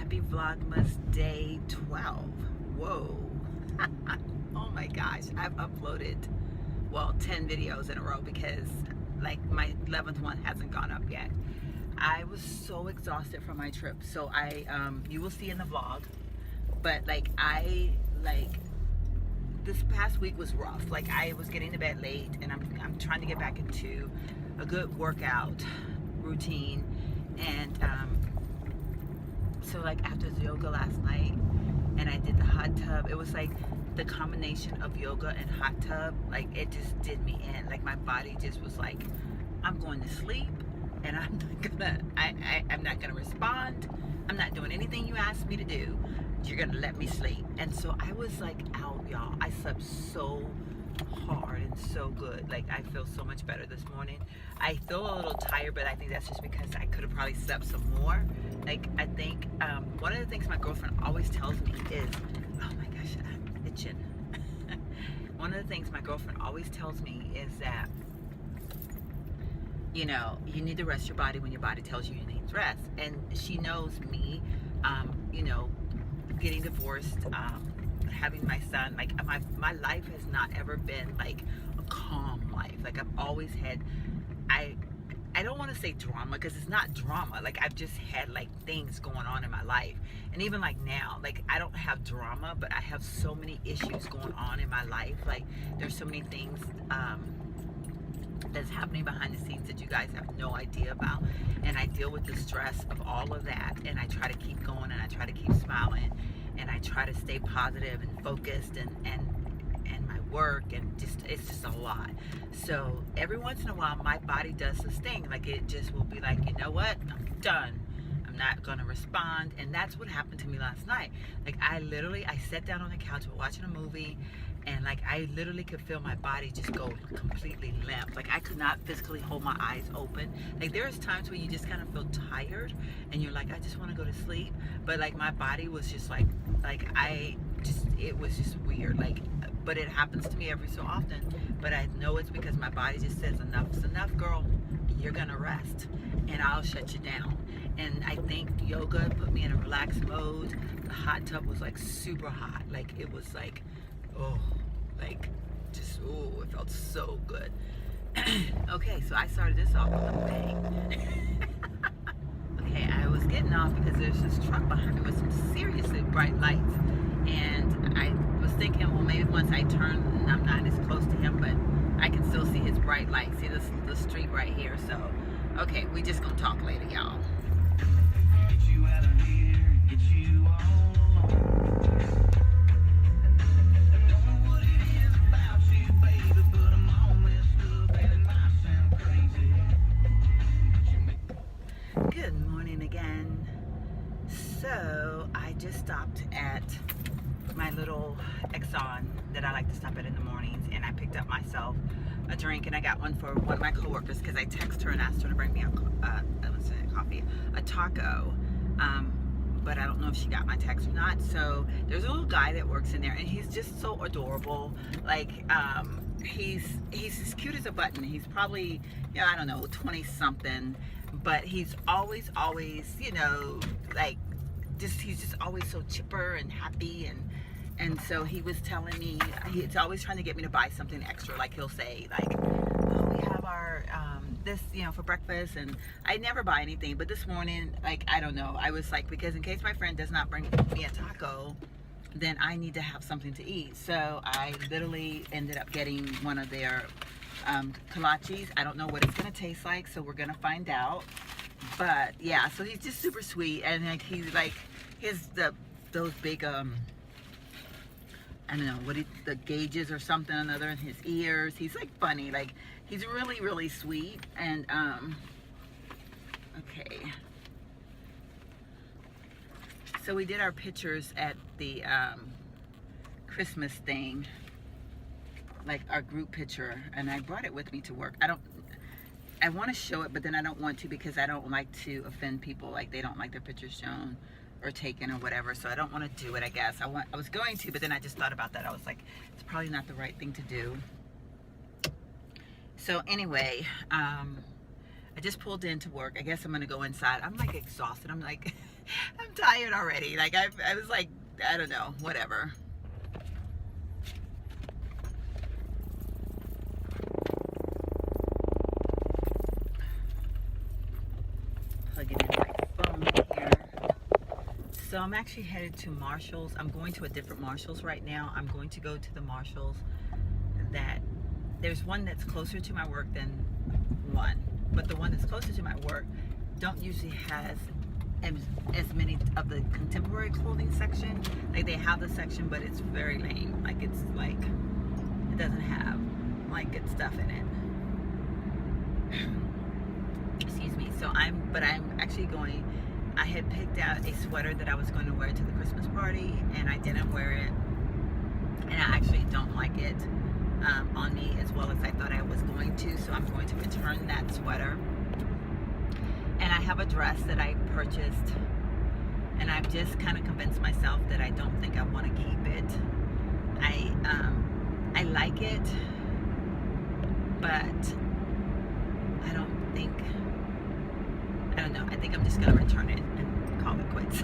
Happy Vlogmas day 12. Whoa. Oh my gosh, I've uploaded, well, 10 videos in a row because like my 11th one hasn't gone up yet. I was so exhausted from my trip. So you will see in the vlog, but this past week was rough. Like I was getting to bed late and I'm trying to get back into a good workout routine. And so like after the yoga last night and I did the hot tub, it was like the combination of yoga and hot tub, like it just did me in. Like my body just was like, I'm going to sleep and I'm not gonna respond. I'm not doing anything you asked me to do. You're gonna let me sleep. And so I was like out, y'all. I slept so hard and so good. Like I feel so much better this morning. I feel a little tired, but I think that's just because I could have probably slept some more. Like I think one of the things my girlfriend always tells me is, oh my gosh, I'm itching. One of the things my girlfriend always tells me is that, you know, you need to rest your body when your body tells you you need rest. And she knows me, you know, getting divorced, having my son, like my life has not ever been like a calm life. Like I've always had, I don't want to say drama because it's not drama. Like I've just had like things going on in my life. And even like now, like I don't have drama, but I have so many issues going on in my life. Like there's so many things that's happening behind the scenes that you guys have no idea about. And I deal with the stress of all of that. And I try to keep going and I try to keep smiling. And I try to stay positive and focused and my work and just, it's just a lot. So every once in a while my body does this thing, like it just will be like, you know what, I'm done. I'm not gonna respond. And that's what happened to me last night. Like I sat down on the couch, we're watching a movie, and like I literally could feel my body just go completely limp. Like I could not physically hold my eyes open. Like there's times where you just kind of feel tired and you're like, I just want to go to sleep. But like my body was just like it was just weird. Like, but it happens to me every so often. But I know it's because my body just says enough is enough, girl. You're gonna rest and I'll shut you down. And I think yoga put me in a relaxed mode. The hot tub was like super hot. Like it was like, oh, like just, oh, it felt so good. Okay, so I started this off with a bang. Okay, I was getting off because there's this truck behind me with some seriously bright lights. And I was thinking, well, maybe once I turn and I'm not as close to him, but I can still see his bright lights. See the street right here. So, okay, we just gonna talk later, y'all. Get you out of here, get you all alone. Good morning again. So I just stopped at my little Exxon that I like to stop at in the mornings, and I picked up myself a drink, and I got one for one of my coworkers because I texted her and asked her to bring me a taco. But I don't know if she got my text or not. So there's a little guy that works in there, and he's just so adorable. Like he's as cute as a button. He's probably, you know, I don't know, 20 something, but he's always, you know, like he's just always so chipper and happy. And so he was telling me, he's always trying to get me to buy something extra. Like he'll say like, oh, we have our this, you know, for breakfast, and I never buy anything. But this morning, like, I don't know, I was like, because in case my friend does not bring me a taco, then I need to have something to eat. So I literally ended up getting one of their kolaches. I don't know what it's gonna taste like, so we're gonna find out. But yeah, so he's just super sweet, and like he's like those big I don't know what the gauges or something or another in his ears. He's like funny, like he's really, really sweet. And okay, so we did our pictures at the Christmas thing, like our group picture, and I brought it with me to work. I want to show it, but then I don't want to because I don't like to offend people. Like they don't like their pictures shown or taken or whatever, so I don't want to do it. I guess I was going to, but then I just thought about that. I was like, it's probably not the right thing to do. So anyway, I just pulled into work. I guess I'm gonna go inside. I'm like exhausted. I'm like I'm tired already. Like I was like, I don't know, whatever. Plugging in my phone here. So I'm actually headed to Marshall's. I'm going to a different Marshall's right now. I'm going to go to the Marshall's that there's one that's closer to my work than one, but the one that's closer to my work don't usually has as many of the contemporary clothing section. Like they have the section, but it's very lame. Like it's like it doesn't have like good stuff in it. Excuse me. So I'm actually going. I had picked out a sweater that I was going to wear to the Christmas party, and I didn't wear it, and I actually don't like it on me as well as I thought I was going to. So I'm going to return that sweater. And I have a dress that I purchased, and I've just kind of convinced myself that I don't think I want to keep it. I like it, but I don't know. I think I'm just gonna return it and call it quits.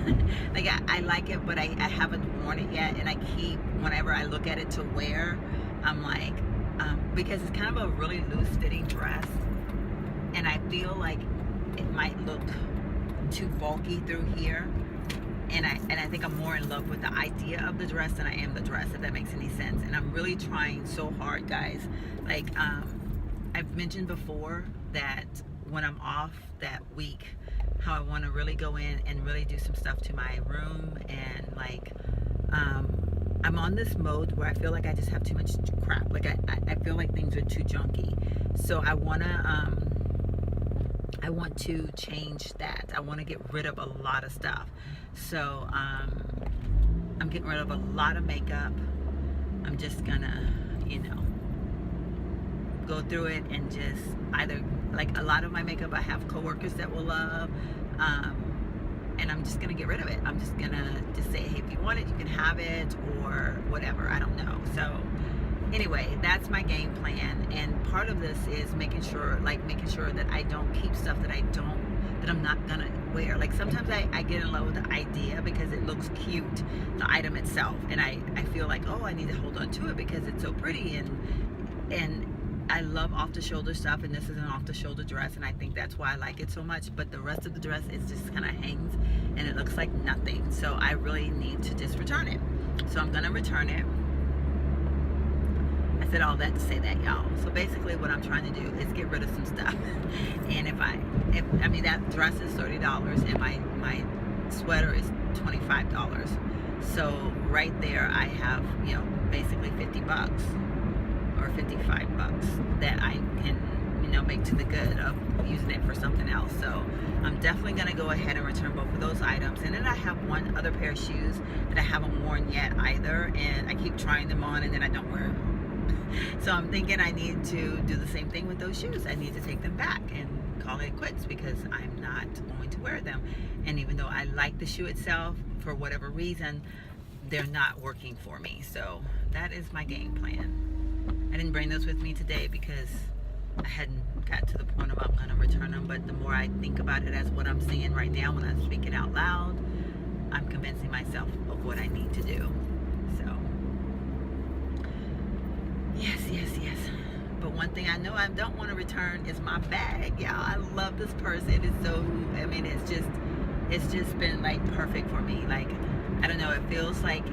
Like I like it, but I haven't worn it yet, and I keep, whenever I look at it to wear, I'm like, because it's kind of a really loose fitting dress, and I feel like it might look too bulky through here, and I think I'm more in love with the idea of the dress than I am the dress, if that makes any sense. And I'm really trying so hard, guys. Like I've mentioned before that when I'm off that week, how I want to really go in and really do some stuff to my room, and like I'm on this mode where I feel like I just have too much crap. Like I feel like things are too junky. So I want to change that. I want to get rid of a lot of stuff. So I'm getting rid of a lot of makeup. I'm just gonna, go through it and just either, like a lot of my makeup I have coworkers that will love, and I'm just gonna get rid of it. I'm just gonna say, hey, if you want it, you can have it, or whatever. I don't know. So anyway, that's my game plan, and part of this is making sure that I don't keep stuff that I'm not gonna wear. Like sometimes I get in love with the idea because it looks cute, the item itself, and I feel like, oh, I need to hold on to it because it's so pretty, and I love off the shoulder stuff, and this is an off the shoulder dress, and I think that's why I like it so much. But the rest of the dress is just kind of hangs and it looks like nothing. So I really need to just return it. So I'm gonna return it. I said all that to say that, y'all. So basically what I'm trying to do is get rid of some stuff. And if I mean, that dress is $30 and my sweater is $25. So right there I have, basically $50 or $55 that I can, make to the good of using it for something else. So I'm definitely gonna go ahead and return both of those items. And then I have one other pair of shoes that I haven't worn yet either, and I keep trying them on and then I don't wear them. So I'm thinking I need to do the same thing with those shoes. I need to take them back and call it quits because I'm not going to wear them. And even though I like the shoe itself, for whatever reason, they're not working for me. So that is my game plan. I didn't bring those with me today because I hadn't got to the point of I'm going to return them. But the more I think about it as what I'm saying right now when I'm speaking out loud, I'm convincing myself of what I need to do. So yes. But one thing I know I don't want to return is my bag, y'all. I love this purse. It is so, I mean, it's just been like perfect for me. Like, I don't know, it feels like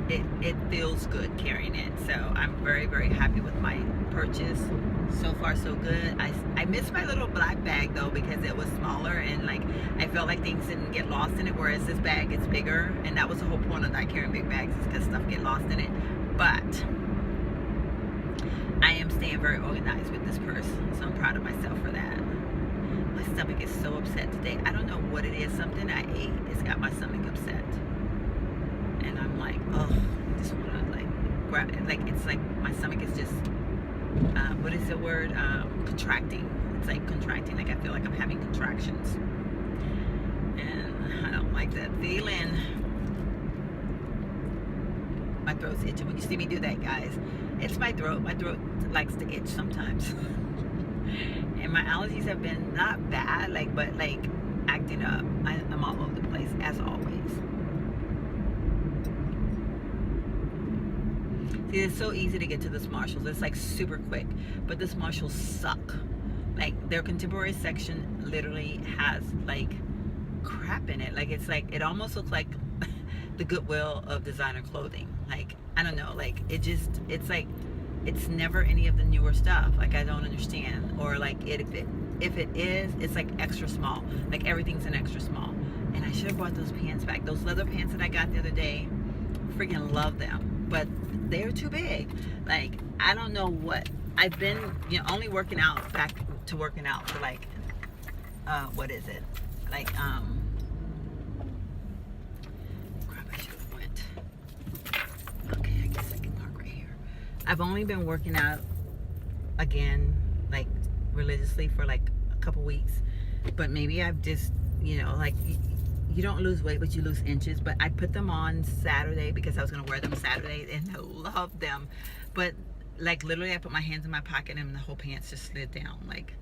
it feels good carrying it. So I'm very, very happy with my purchase. So far so good. I miss my little black bag though because it was smaller and like I felt like things didn't get lost in it, whereas this bag is bigger, and that was the whole point of not carrying big bags, is because stuff get lost in it. But I am staying very organized with this purse, so I'm proud of myself for that. My stomach is so upset today. I don't know what it is. Something I ate has got my stomach upset, and I'm like, oh, I just want to like grab it. Like it's like my stomach is just what is the word? Contracting. It's like contracting. Like I feel like I'm having contractions, and I don't like that feeling. My throat's itching. When you see me do that, guys, it's my throat. My throat likes to itch sometimes. And my allergies have been not bad, but acting acting up. I'm all over the place, as always. See, it's so easy to get to this Marshalls. It's like super quick, but this Marshalls suck. Like, their contemporary section literally has like crap in it. Like, it's like, it almost looks like the Goodwill of designer clothing. Like, I don't know, like, it's like, it's never any of the newer stuff. Like, I don't understand. Or like, if it is, it's like extra small. Like, everything's an extra small. And I should have brought those pants back. Those leather pants that I got the other day, freaking love them, but they're too big. Like, I don't know what I've been, only working out, back to working out for like what is it, like crap, I should have went. Okay, I guess I can park right here. I've only been working out again, like religiously, for like a couple weeks, but maybe I've just, like, you don't lose weight, but you lose inches. But I put them on Saturday because I was going to wear them Saturday, and I love them. But like, literally, I put my hands in my pocket and the whole pants just slid down. Like,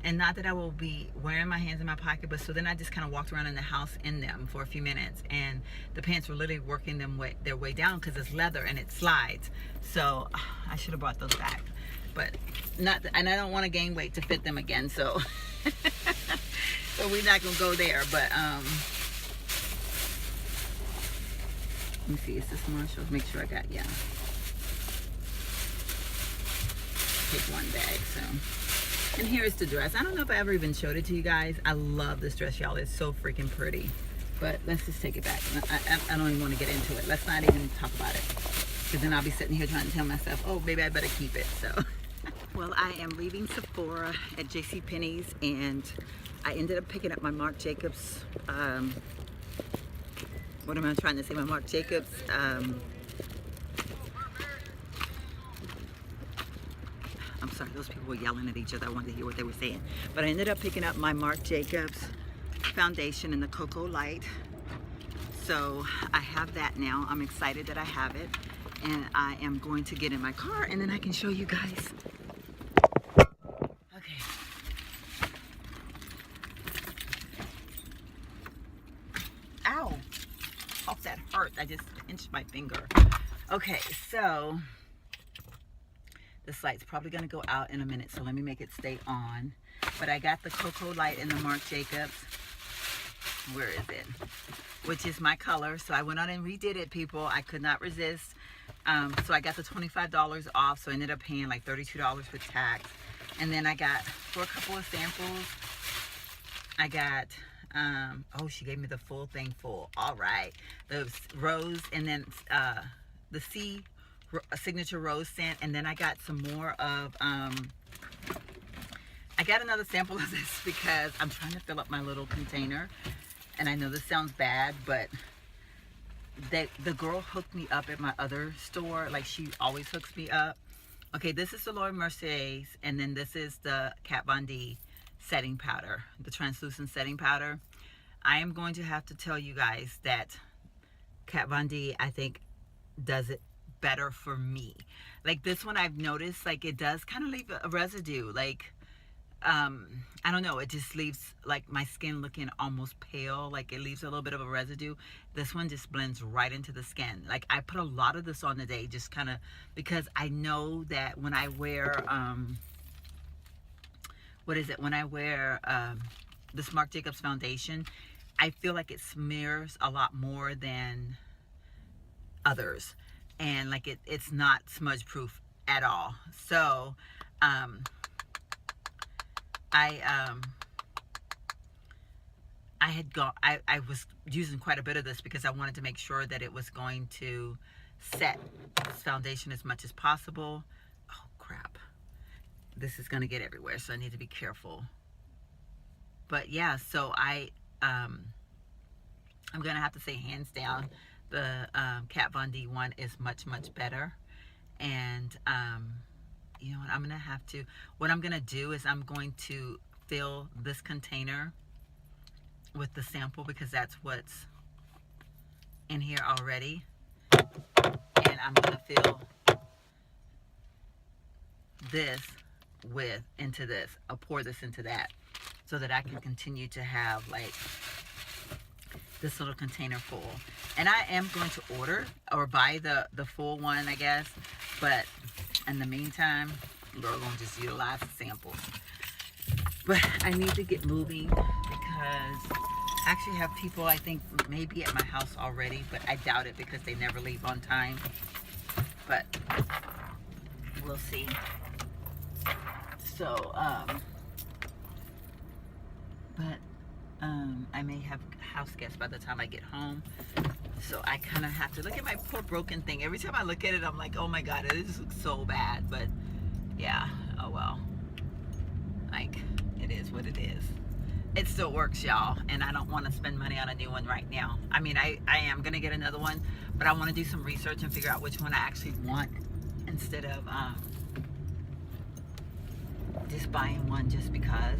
and not that I will be wearing my hands in my pocket, but so then I just kind of walked around in the house in them for a few minutes, and the pants were literally working their way down because it's leather and it slides. So I should have brought those back, but and I don't want to gain weight to fit them again. So so we're not gonna go there. But let me see, is this Marshalls? Make sure I got, yeah. Take one bag, so. And here is the dress. I don't know if I ever even showed it to you guys. I love this dress, y'all. It's so freaking pretty. But let's just take it back. I don't even want to get into it. Let's not even talk about it. Because then I'll be sitting here trying to tell myself, oh, maybe I better keep it, so. Well, I am leaving Sephora at JCPenney's, and I ended up picking up my Marc Jacobs, what am I trying to say? My Marc Jacobs, I'm sorry, those people were yelling at each other. I wanted to hear what they were saying. But I ended up picking up my Marc Jacobs Foundation in the Cocoa Light. So I have that now. I'm excited that I have it. And I am going to get in my car, and then I can show you guys. Okay. Ow. Oh, that hurt. I just pinched my finger. Okay, so this light's probably going to go out in a minute, so let me make it stay on. But I got the Cocoa Light in the Marc Jacobs. Where is it? Which is my color. So I went on and redid it, people. I could not resist. So I got the $25 off, so I ended up paying like $32 with tax. And then I got, for a couple of samples, I got, oh, she gave me the full thing full. All right. The rose, and then the C signature rose scent. And then I got some more of, I got another sample of this because I'm trying to fill up my little container. And I know this sounds bad, but the girl hooked me up at my other store. Like, she always hooks me up. Okay, this is the Laura Mercier, and then this is the Kat Von D setting powder, the translucent setting powder. I am going to have to tell you guys that Kat Von D, I think, does it better for me. Like, this one, I've noticed, like, it does kind of leave a residue. Like, I don't know, it just leaves like my skin looking almost pale. Like, it leaves a little bit of a residue. This one just blends right into the skin. Like, I put a lot of this on today, just kind of because I know that when I wear when I wear this Marc Jacobs foundation, I feel like it smears a lot more than others, and like it's not smudge proof at all. So I was using quite a bit of this because I wanted to make sure that it was going to set this foundation as much as possible. Oh crap, this is going to get everywhere, so I need to be careful. But yeah, so I'm gonna have to say, hands down, the Kat Von D one is much better. And you know what, what I'm gonna do is I'm going to fill this container with the sample, because that's what's in here already. And I'm gonna fill this into this. I'll pour this into that so that I can continue to have like this little container full. And I am going to order or buy the full one, I guess. But in the meantime, we're going to just utilize the samples. But I need to get moving because I actually have people, I think, maybe at my house already, but I doubt it because they never leave on time. But we'll see. So, I may have house guests by the time I get home. So I kind of have to look at my poor broken thing. Every time I look at it, I'm like, oh my God, this looks so bad. But yeah, oh well. Like, it is what it is. It still works, y'all. And I don't want to spend money on a new one right now. I mean, I am going to get another one, but I want to do some research and figure out which one I actually want instead of just buying one just because.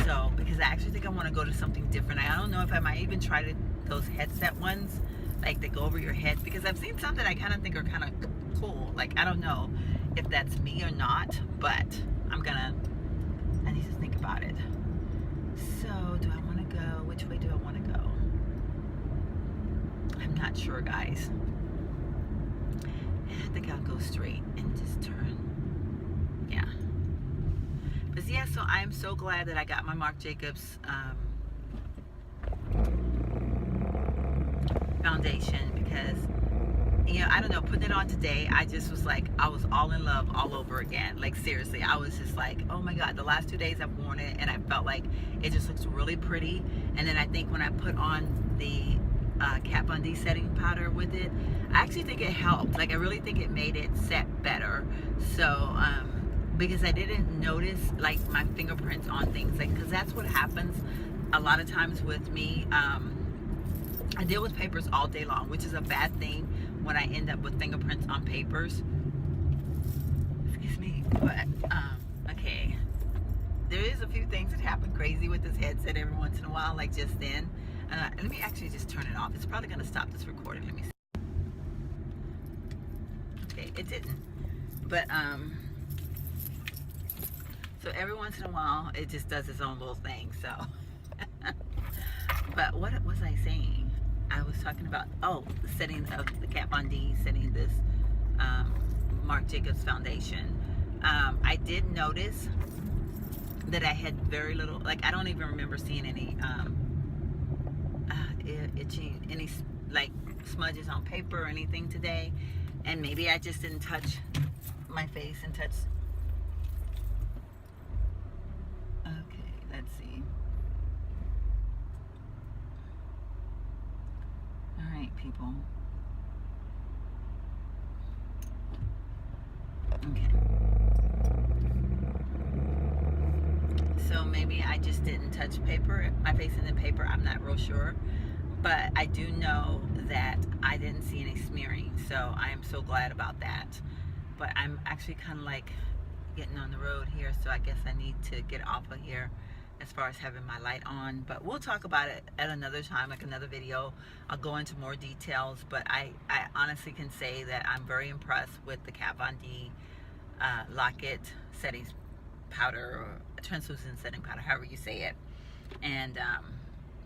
So, because I actually think I want to go to something different. I don't know if I might even try those headset ones, like they go over your head, because I've seen some that I kind of think are kind of cool. Like, I don't know if that's me or not, but I need to think about it. So, do I want to go? Which way do I want to go? I'm not sure, guys. I think I'll go straight and just turn. Yeah. But yeah, so I'm so glad that I got my Marc Jacobs Foundation because, you know, I don't know, putting it on today, I just was like, I was all in love all over again. Like, seriously, I was just like, oh my God, the last 2 days I've worn it and I felt like it just looks really pretty. And then I think when I put on the Kat Von D setting powder with it, I actually think it helped. Like, I really think it made it set better. So, because I didn't notice like my fingerprints on things, like, because that's what happens a lot of times with me. I deal with papers all day long, which is a bad thing when I end up with fingerprints on papers. Excuse me. But okay, there is a few things that happen crazy with this headset every once in a while, like just then. Let me actually just turn it off. It's probably going to stop this recording. Let me see. Okay, it didn't. But so every once in a while, it just does its own little thing. So, but what was I saying? I was talking about, oh, the setting of the Kat Von D, setting this Marc Jacobs Foundation. I did notice that I had very little, like, I don't even remember seeing any itching, any like smudges on paper or anything today. And maybe I just didn't touch my face and touch. Okay, let's see. All right, people. Okay. So maybe I just didn't touch paper, my face in the paper. I'm not real sure. But I do know that I didn't see any smearing. So I am so glad about that. But I'm actually kind of like getting on the road here. So I guess I need to get off of here as far as having my light on. But we'll talk about it at another time, like another video. I'll go into more details. But I honestly can say that I'm very impressed with the Kat Von D Locket setting powder, or translucent setting powder, however you say it. And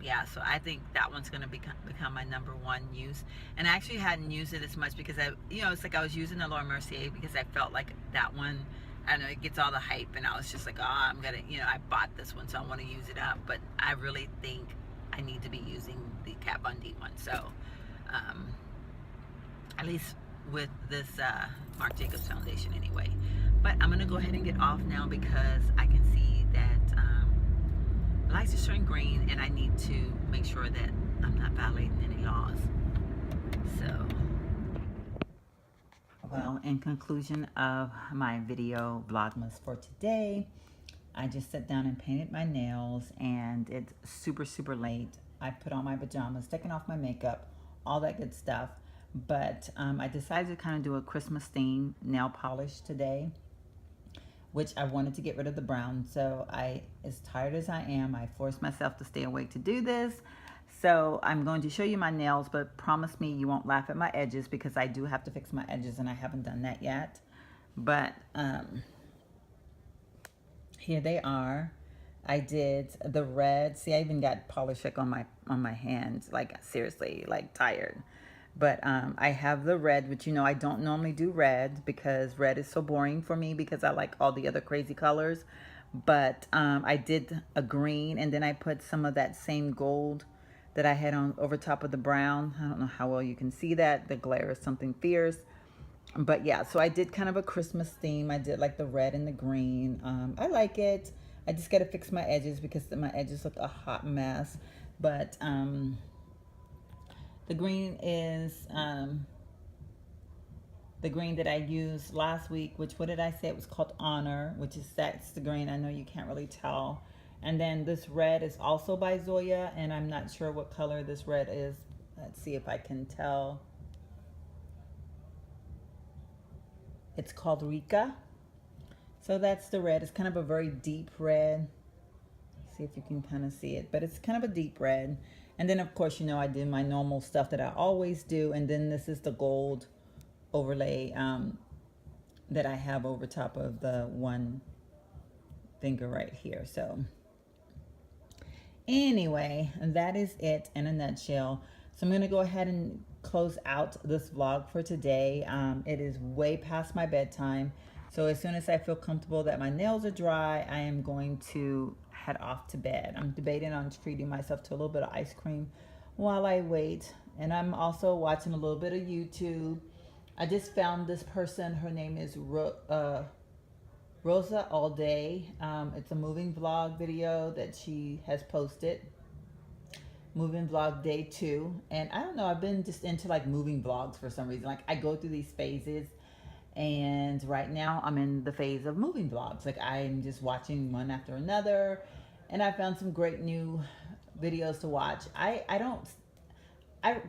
yeah, so I think that one's going to become my #1 use. And I actually hadn't used it as much because it's like I was using the Laura Mercier because I felt like that one, I don't know, it gets all the hype, and I was just like, oh, I'm gonna, I bought this one, so I want to use it up. But I really think I need to be using the Kat Von D one. So at least with this Marc Jacobs Foundation anyway. But I'm gonna go ahead and get off now because I can see that lights are showing green, and I need to make sure that I'm not violating any laws. So, well, in conclusion of my video Vlogmas for today, I just sat down and painted my nails, and it's super late. I put on my pajamas, taken off my makeup, all that good stuff. But I decided to kind of do a Christmas theme nail polish today, which I wanted to get rid of the brown. So as tired as I am, I forced myself to stay awake to do this. So I'm going to show you my nails, but promise me you won't laugh at my edges because I do have to fix my edges and I haven't done that yet. But here they are. I did the red. See, I even got polish on my on my hands, like seriously, like tired. But I have the red, which I don't normally do red because red is so boring for me because I like all the other crazy colors. But I did a green, and then I put some of that same gold that I had on over top of the brown. I don't know how well you can see that. The glare is something fierce. But yeah, so I did kind of a Christmas theme. I did like the red and the green. I like it. I just got to fix my edges because my edges look a hot mess. But the green is the green that I used last week, which, what did I say? It was called Honor, which is, that's the green. I know you can't really tell. And then this red is also by Zoya, and I'm not sure what color this red is. Let's see if I can tell. It's called Rika. So that's the red. It's kind of a very deep red. See if you can kind of see it, but it's kind of a deep red. And then of course, I did my normal stuff that I always do. And then this is the gold overlay that I have over top of the one finger right here. So anyway, that is it in a nutshell. So I'm going to go ahead and close out this vlog for today. It is way past my bedtime. So as soon as I feel comfortable that my nails are dry, I am going to head off to bed. I'm debating on treating myself to a little bit of ice cream while I wait. And I'm also watching a little bit of YouTube. I just found this person. Her name is Rosa All Day. It's a moving vlog video that she has posted. Moving vlog day 2. And I don't know, I've been just into like moving vlogs for some reason. Like I go through these phases, and right now I'm in the phase of moving vlogs. Like I'm just watching one after another, and I found some great new videos to watch. I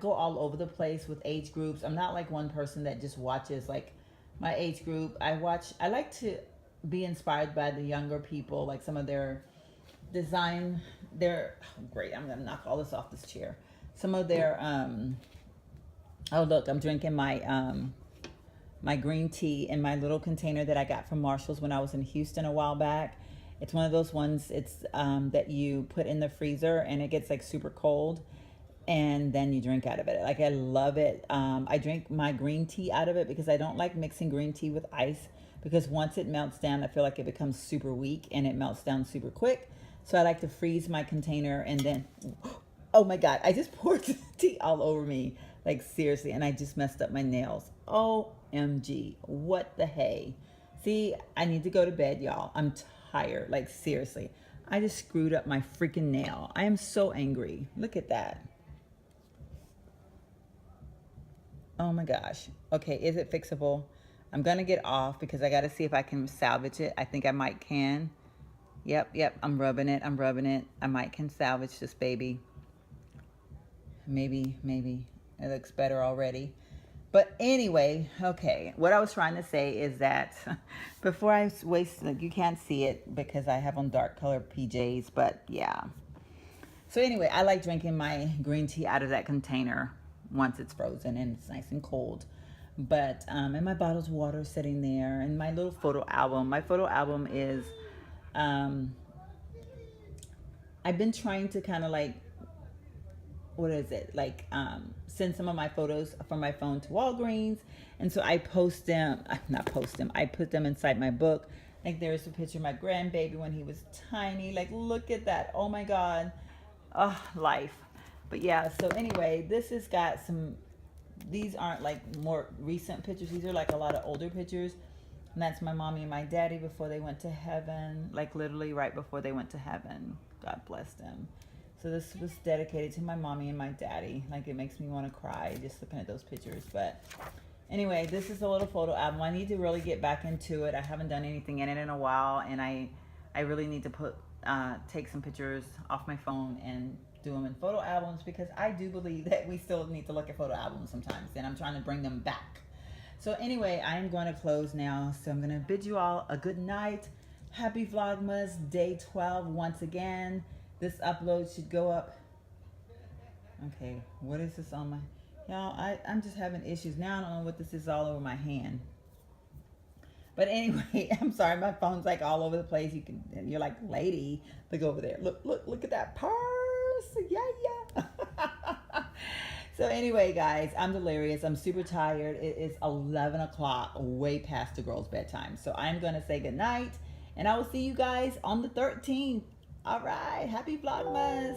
go all over the place with age groups. I'm not like one person that just watches like my age group. I like to be inspired by the younger people, like some of their design, great, I'm gonna knock all this off this chair. Some of their oh look, I'm drinking my my green tea in my little container that I got from Marshall's when I was in Houston a while back. It's one of those ones, it's that you put in the freezer and it gets like super cold, and then you drink out of it. Like I love it. I drink my green tea out of it because I don't like mixing green tea with ice, because once it melts down, I feel like it becomes super weak and it melts down super quick. So I like to freeze my container, and then, oh my God, I just poured tea all over me. Like seriously, and I just messed up my nails. OMG, what the hey? See, I need to go to bed, y'all. I'm tired, like seriously. I just screwed up my freaking nail. I am so angry. Look at that. Oh my gosh. Okay, is it fixable? I'm gonna get off because I gotta see if I can salvage it. I think I might can. Yep, I'm rubbing it. I might can salvage this baby. Maybe. It looks better already. But anyway, okay. What I was trying to say is that before I waste, like, you can't see it because I have on dark colored PJs, but yeah. So anyway, I like drinking my green tea out of that container once it's frozen and it's nice and cold. But, and my bottle's water sitting there, and my little photo album. My photo album is, I've been trying to kind of like, what is it? Like, send some of my photos from my phone to Walgreens. And so I post them, I put them inside my book. Like there's a picture of my grandbaby when he was tiny. Like, look at that. Oh my God. Oh, life. But yeah, so anyway, this has got some, these aren't like more recent pictures. These are like a lot of older pictures. And that's my mommy and my daddy before they went to heaven. Like literally right before they went to heaven. God bless them. So this was dedicated to my mommy and my daddy. Like it makes me want to cry just looking at those pictures. But anyway, this is a little photo album. I need to really get back into it. I haven't done anything in it in a while. And I really need to take some pictures off my phone and do them in photo albums, because I do believe that we still need to look at photo albums sometimes, and I'm trying to bring them back. So anyway, I am going to close now. So I'm going to bid you all a good night. Happy Vlogmas day 12 once again. This upload should go up. Okay, what is this on my... Y'all, I'm just having issues. Now I don't know what this is all over my hand. But anyway, I'm sorry, my phone's like all over the place. You're like, lady, look over there. Look at that part. Yeah. So anyway, guys, I'm delirious. I'm super tired. It is 11 o'clock, way past the girls' bedtime. So I'm going to say goodnight, and I will see you guys on the 13th. All right. Happy Vlogmas.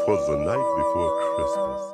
Twas the night before Christmas.